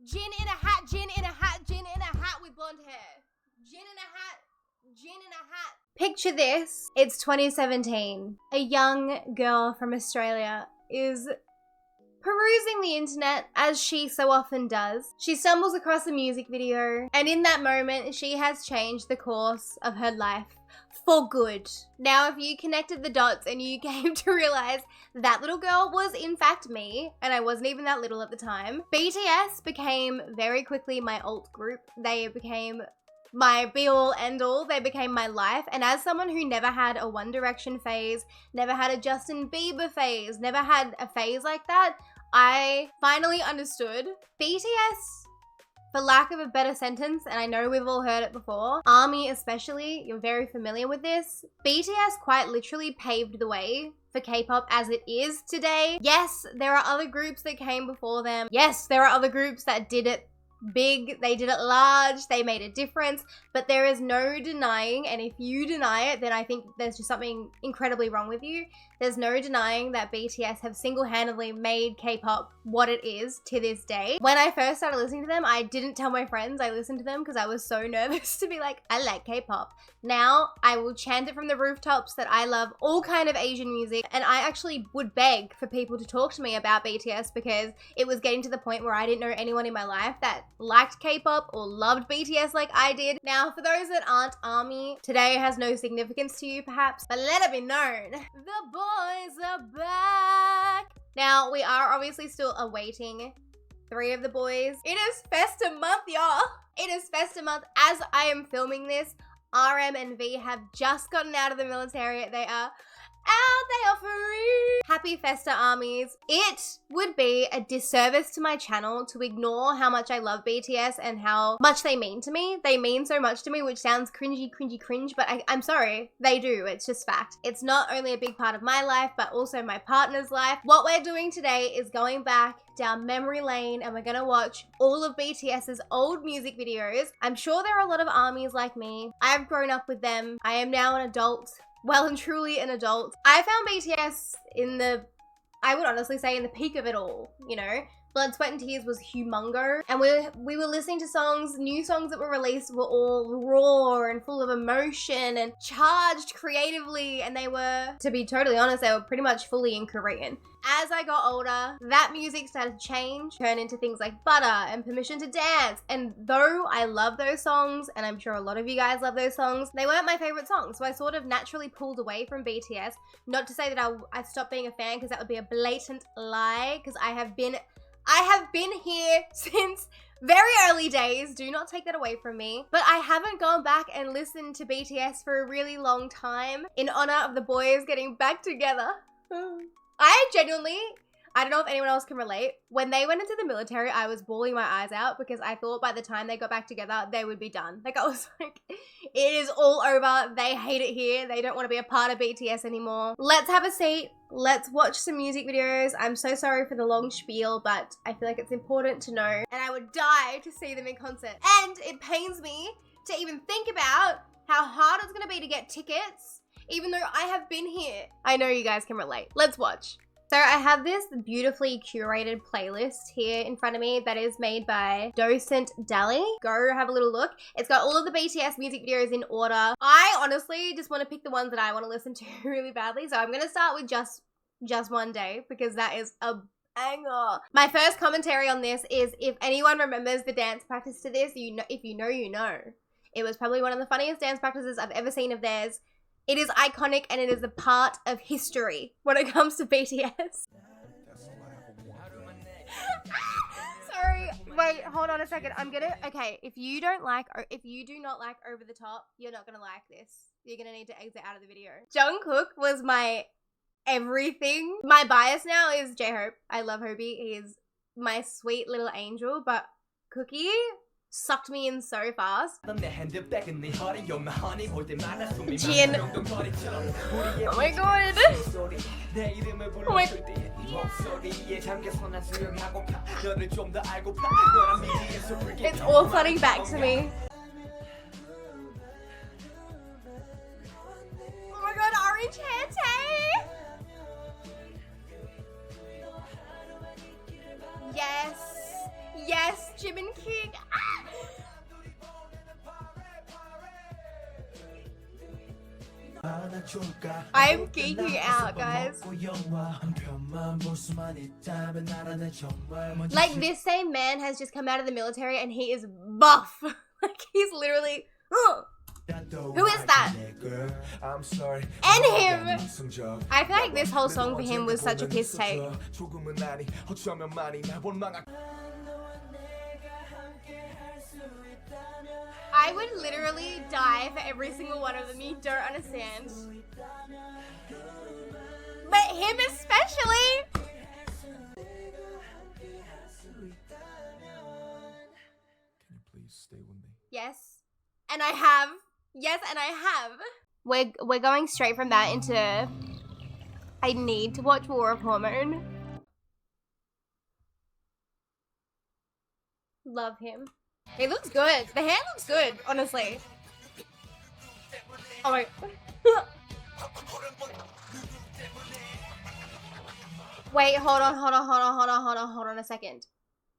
Gin in a hat, gin in a hat, gin in a hat with blonde hair. Gin in a hat, gin in a hat. Picture this. It's 2017. A young girl from Australia is perusing the internet, as she so often does. She stumbles across a music video, and in that moment, she has changed the course of her life for good. Now, if you connected the dots and you came to realize that little girl was in fact me, and I wasn't even that little at the time, BTS became very quickly my alt group. They became my be-all, end-all. They became my life. And as someone who never had a One Direction phase, never had a Justin Bieber phase, never had a phase like that, I finally understood BTS, for lack of a better sentence, and I know we've all heard it before, ARMY especially, you're very familiar with this. BTS quite literally paved the way for K-pop as it is today. Yes, there are other groups that came before them. Yes, there are other groups that did it big, they did it large, they made a difference, but there is no denying, and if you deny it, then I think there's just something incredibly wrong with you. There's no denying that BTS have single-handedly made K-pop what it is to this day. When I first started listening to them, I didn't tell my friends I listened to them because I was so nervous to be like, I like K-pop. Now, I will chant it from the rooftops that I love all kind of Asian music, and I actually would beg for people to talk to me about BTS because it was getting to the point where I didn't know anyone in my life that liked K-pop or loved BTS like I did. Now, for those that aren't ARMY, today has no significance to you perhaps, but let it be known, the boys are back. Now, we are obviously still awaiting 3 of the boys. It is FESTA month, y'all. It is FESTA month. As I am filming this, RM and V have just gotten out of the military. They are out, they are free. Happy FESTA armies. It would be a disservice to my channel to ignore how much I love BTS and how much they mean to me. They mean so much to me, which sounds cringe, but I'm sorry, they do. It's just fact. It's not only a big part of my life, but also my partner's life. What we're doing today is going back down memory lane, and we're gonna watch all of BTS's old music videos. I'm sure there are a lot of armies like me. I've grown up with them. I am now an adult. Well and truly an adult. I found BTS in the, I would honestly say, in the peak of it all, you know? Blood, Sweat and Tears was humongo, and we were listening to songs, new songs that were released were all raw and full of emotion and charged creatively, and they were, to be totally honest, they were pretty much fully in Korean. As I got older, that music started to change, turn into things like Butter and Permission to Dance, and though I love those songs, and I'm sure a lot of you guys love those songs, they weren't my favorite songs, so I sort of naturally pulled away from BTS. Not to say that I stopped being a fan, because that would be a blatant lie, because I have been here since very early days. Do not take that away from me. But I haven't gone back and listened to BTS for a really long time in honor of the boys getting back together. I genuinely, I don't know if anyone else can relate. When they went into the military, I was bawling my eyes out because I thought by the time they got back together, they would be done. Like, I was like, it is all over. They hate it here. They don't want to be a part of BTS anymore. Let's have a seat. Let's watch some music videos. I'm so sorry for the long spiel, but I feel like it's important to know. And I would die to see them in concert. And it pains me to even think about how hard it's going to be to get tickets, even though I have been here. I know you guys can relate. Let's watch. So I have this beautifully curated playlist here in front of me that is made by Docent Dali. Go have a little look. It's got all of the BTS music videos in order. I honestly just want to pick the ones that I want to listen to really badly. So I'm going to start with just One Day because that is a banger. My first commentary on this is if anyone remembers the dance practice to this, you know, if you know, you know. It was probably one of the funniest dance practices I've ever seen of theirs. It is iconic and it is a part of history when it comes to BTS. Sorry, wait, hold on a second. Okay, if you do not like over the top, you're not gonna like this. You're gonna need to exit out of the video. Jungkook was my everything. My bias now is J-Hope. I love Hobie. He is my sweet little angel, but Cookie sucked me in so fast. Jin. Oh my god. Oh my. It's all flooding back to me. Oh my god, orange hair, Tay. Yes. Yes, Jimin King. Ah! I'm geeking out, guys. Like, this same man has just come out of the military and he is buff. Like, he's literally... Who is that? And him! I feel like this whole song for him was such a piss take. I would literally die for every single one of them. You don't understand. But him especially. Can you please stay with me? Yes. And I have. Yes, and I have. We're going straight from that into I need to watch War of Hormone. Love him. He looks good. The hair looks good, honestly. Oh my. Wait, hold on a second.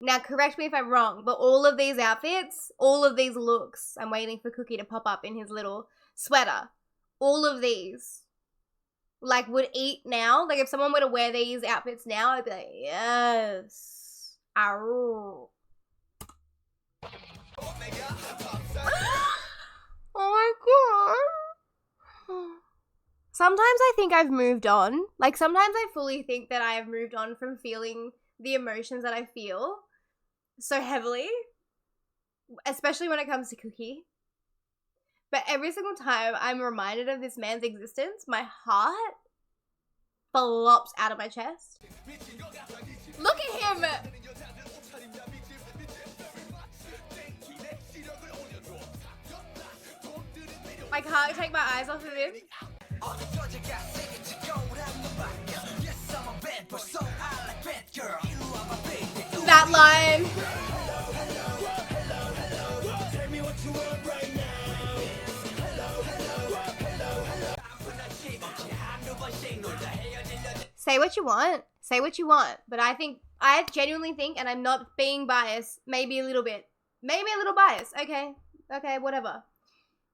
Now, correct me if I'm wrong, but all of these outfits, all of these looks, I'm waiting for Cookie to pop up in his little sweater. All of these, like, would eat now. Like, if someone were to wear these outfits now, I'd be like, yes. Arr. Oh my god. Sometimes I think I've moved on. Like, sometimes I fully think that I have moved on from feeling the emotions that I feel so heavily, especially when it comes to Cookie. But every single time I'm reminded of this man's existence, my heart flops out of my chest. Look at him! I can't take my eyes off of him. That line. Say what you want. Say what you want. But I genuinely think, and I'm not being biased, maybe a little bit. Maybe a little biased. Okay. Okay, whatever.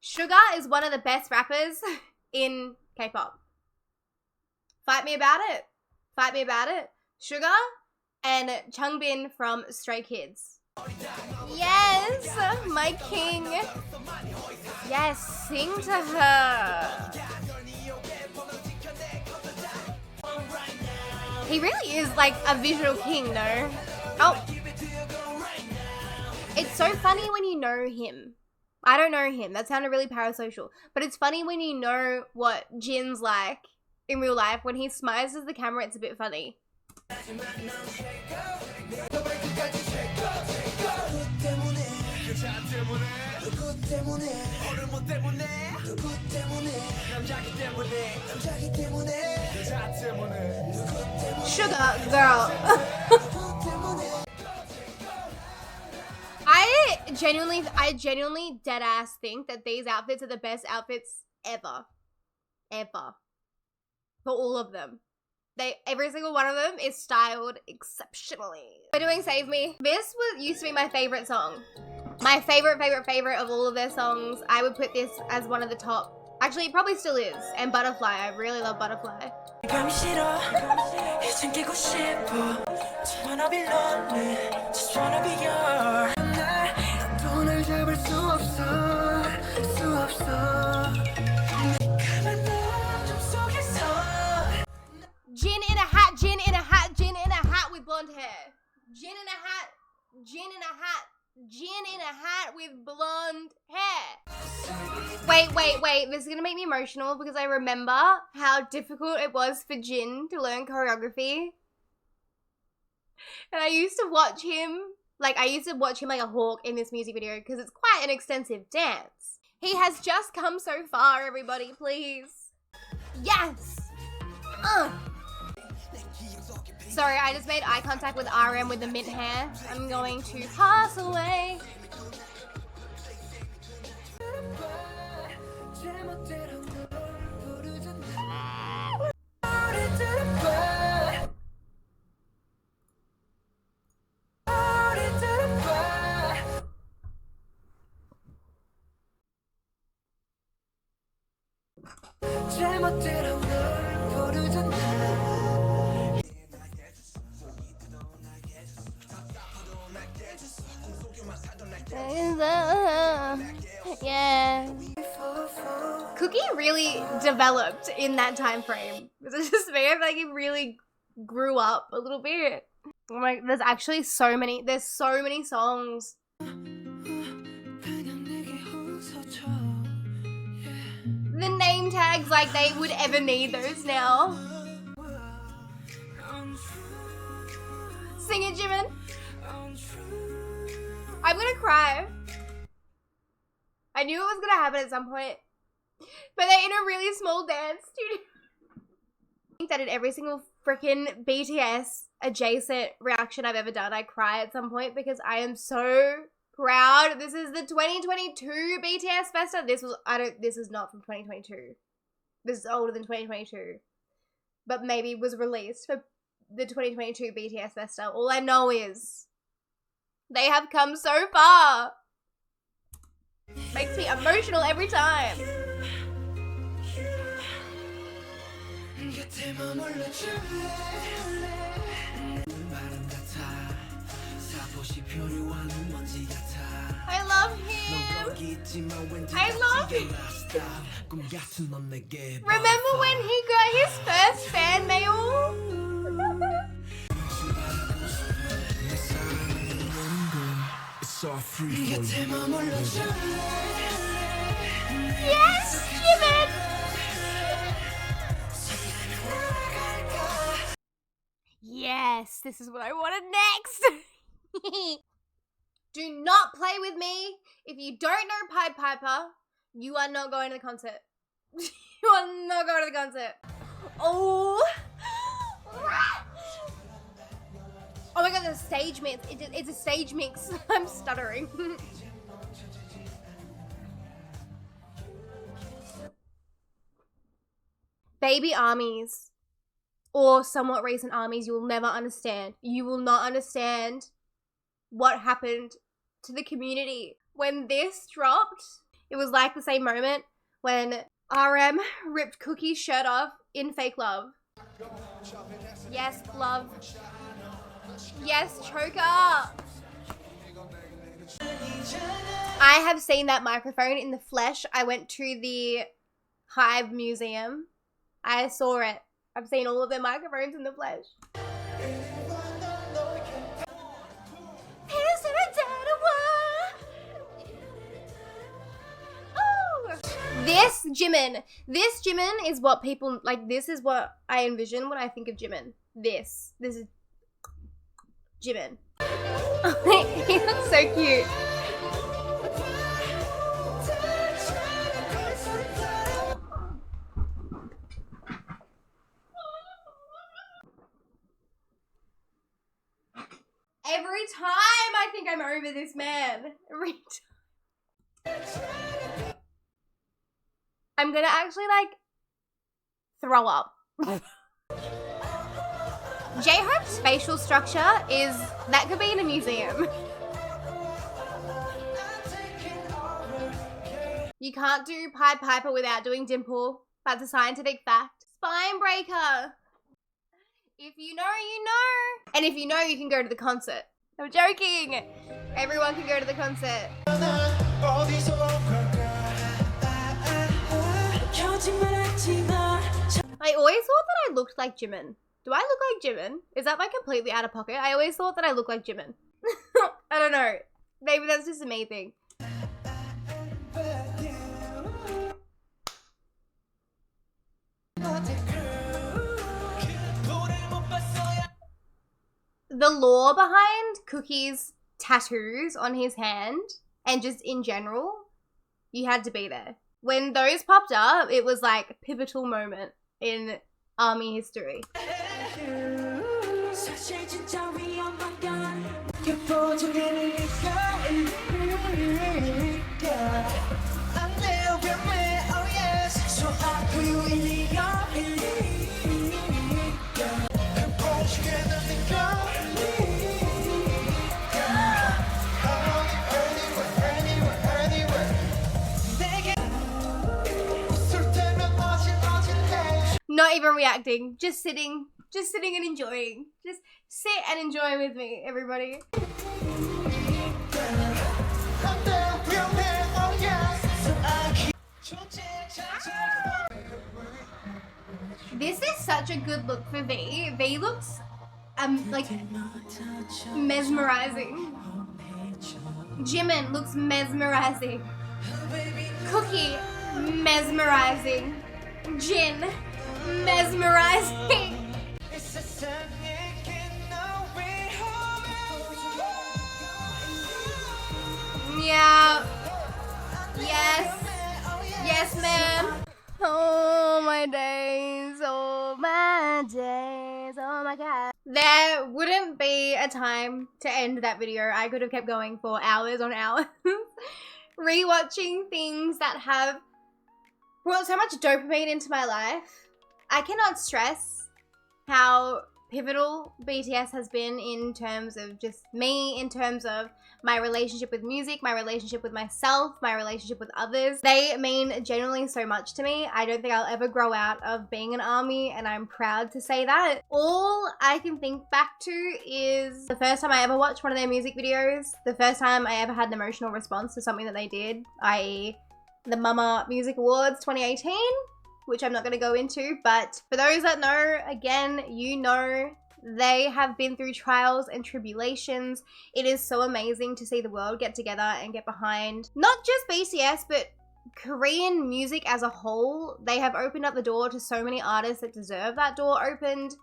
Suga is one of the best rappers in K-pop. Fight me about it. Fight me about it. Suga and Changbin from Stray Kids. Yes, my king. Yes, sing to her. He really is like a visual king, though. Oh. It's so funny when you know him. I don't know him. That sounded really parasocial. But it's funny when you know what Jin's like in real life. When he smiles at the camera, it's a bit funny. Sugar girl. I genuinely dead ass think that these outfits are the best outfits ever. Ever. For all of them. Every single one of them is styled exceptionally. We're doing Save Me. This used to be my favorite song. My favorite of all of their songs. I would put this as one of the top. Actually, it probably still is. And Butterfly. I really love Butterfly. Jin in a hat, Jin in a hat, Jin in a hat with blonde hair. Jin in a hat, Jin in a hat, Jin in a hat with blonde hair. Wait. This is gonna make me emotional because I remember how difficult it was for Jin to learn choreography. And I used to watch him like a hawk in this music video because it's quite an extensive dance. He has just come so far, everybody, please. Yes! Sorry, I just made eye contact with RM with the mint hair. I'm going to pass away. Yeah. Cookie really developed in that time frame. It's just me. I feel like he really grew up a little bit. Oh my, there's actually so many. There's so many songs. The name tags, like they would ever need those now. Sing it, Jimin. I'm gonna cry. I knew it was gonna happen at some point. But they're in a really small dance studio. I think that in every single freaking BTS adjacent reaction I've ever done, I cry at some point because I am so proud. This is the 2022 BTS FESTA. This is not from 2022. This is older than 2022. But maybe was released for the 2022 BTS FESTA. All I know is they have come so far. Makes me emotional every time. I love him. I love him. Remember when he got his first fan mail? Yes, Jimin! Yes, this is what I wanted next. Do not play with me. If you don't know Pied Piper, you are not going to the concert. You are not going to the concert. Oh. Oh my god, the stage mix. It's a stage mix. I'm stuttering. Baby armies or somewhat recent armies, you will never understand. You will not understand what happened to the community. When this dropped, it was like the same moment when RM ripped Cookie's shirt off in Fake Love. Yes, love. Yes, choker. I have seen that microphone in the flesh. I went to the Hive Museum. I saw it. I've seen all of their microphones in the flesh. This Jimin is what people, like, this is what I envision when I think of Jimin. This is Jimin. He looks so cute. Every time I think I'm over this man. Every time. I'm gonna actually, like, throw up. J-Hope's facial structure is, that could be in a museum. You can't do Pied Piper without doing Dimple. That's a scientific fact. Spine breaker. If you know, you know. And if you know, you can go to the concert. I'm joking. Everyone can go to the concert. I always thought that I looked like Jimin. Do I look like Jimin? Is that like completely out of pocket? I always thought that I looked like Jimin. I don't know. Maybe that's just a me thing. The lore behind Cookie's tattoos on his hand and just in general, you had to be there. When those popped up, it was like a pivotal moment in ARMY history. even reacting, just sitting and enjoying. Just sit and enjoy with me, everybody. This is such a good look for V. V looks like mesmerizing. Jimin looks mesmerizing. Cookie, mesmerizing. Jin, mesmerizing. Yeah. Yes. Yes, ma'am. Oh my days, oh my days, oh my god. There wouldn't be a time to end that video. I could have kept going for hours on hours. Rewatching things that have brought so much dopamine into my life. I cannot stress how pivotal BTS has been in terms of just me, in terms of my relationship with music, my relationship with myself, my relationship with others. They mean genuinely so much to me. I don't think I'll ever grow out of being an ARMY, and I'm proud to say that. All I can think back to is the first time I ever watched one of their music videos, the first time I ever had an emotional response to something that they did, i.e. the Mama Music Awards 2018, which I'm not going to go into, but for those that know, again, you know, they have been through trials and tribulations. It is so amazing to see the world get together and get behind not just BTS, but Korean music as a whole. They have opened up the door to so many artists that deserve that door opened,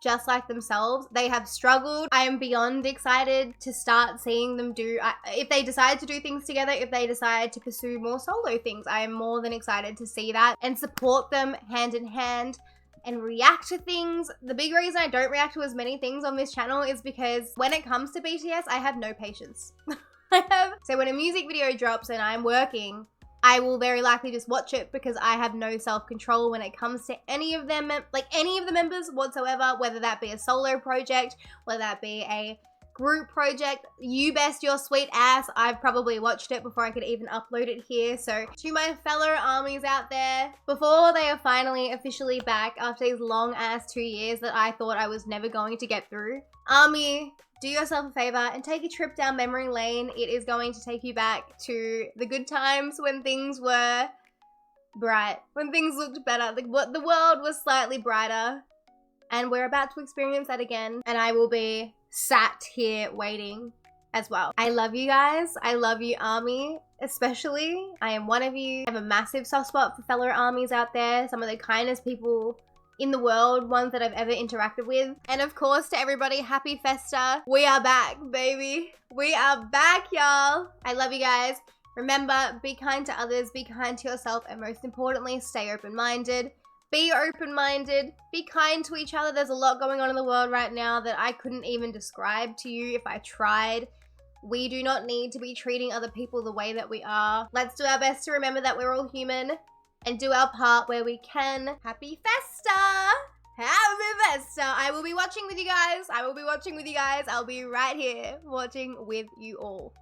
just like themselves. They have struggled. I am beyond excited to start seeing them do, if they decide to do things together, if they decide to pursue more solo things, I am more than excited to see that and support them hand in hand and react to things. The big reason I don't react to as many things on this channel is because when it comes to BTS, I have no patience. So when a music video drops and I'm working, I will very likely just watch it because I have no self-control when it comes to any of them, like any of the members whatsoever, whether that be a solo project, whether that be a group project. You best your sweet ass, I've probably watched it before I could even upload it here. So to my fellow ARMYs out there, before they are finally officially back after these long ass 2 years that I thought I was never going to get through, ARMY, do yourself a favor and take a trip down memory lane. It is going to take you back to the good times when things were bright, when things looked better, the world was slightly brighter, and we're about to experience that again, and I will be sat here waiting as well. I love you guys. I love you, ARMY, especially. I am one of you. I have a massive soft spot for fellow ARMYs out there, some of the kindest people in the world, ones that I've ever interacted with. And of course, to everybody, happy Festa. We are back, baby. We are back, y'all. I love you guys. Remember, be kind to others, be kind to yourself, and most importantly, stay open-minded. Be open-minded, be kind to each other. There's a lot going on in the world right now that I couldn't even describe to you if I tried. We do not need to be treating other people the way that we are. Let's do our best to remember that we're all human and do our part where we can. Happy Festa! Happy Festa! I will be watching with you guys. I'll be right here watching with you all.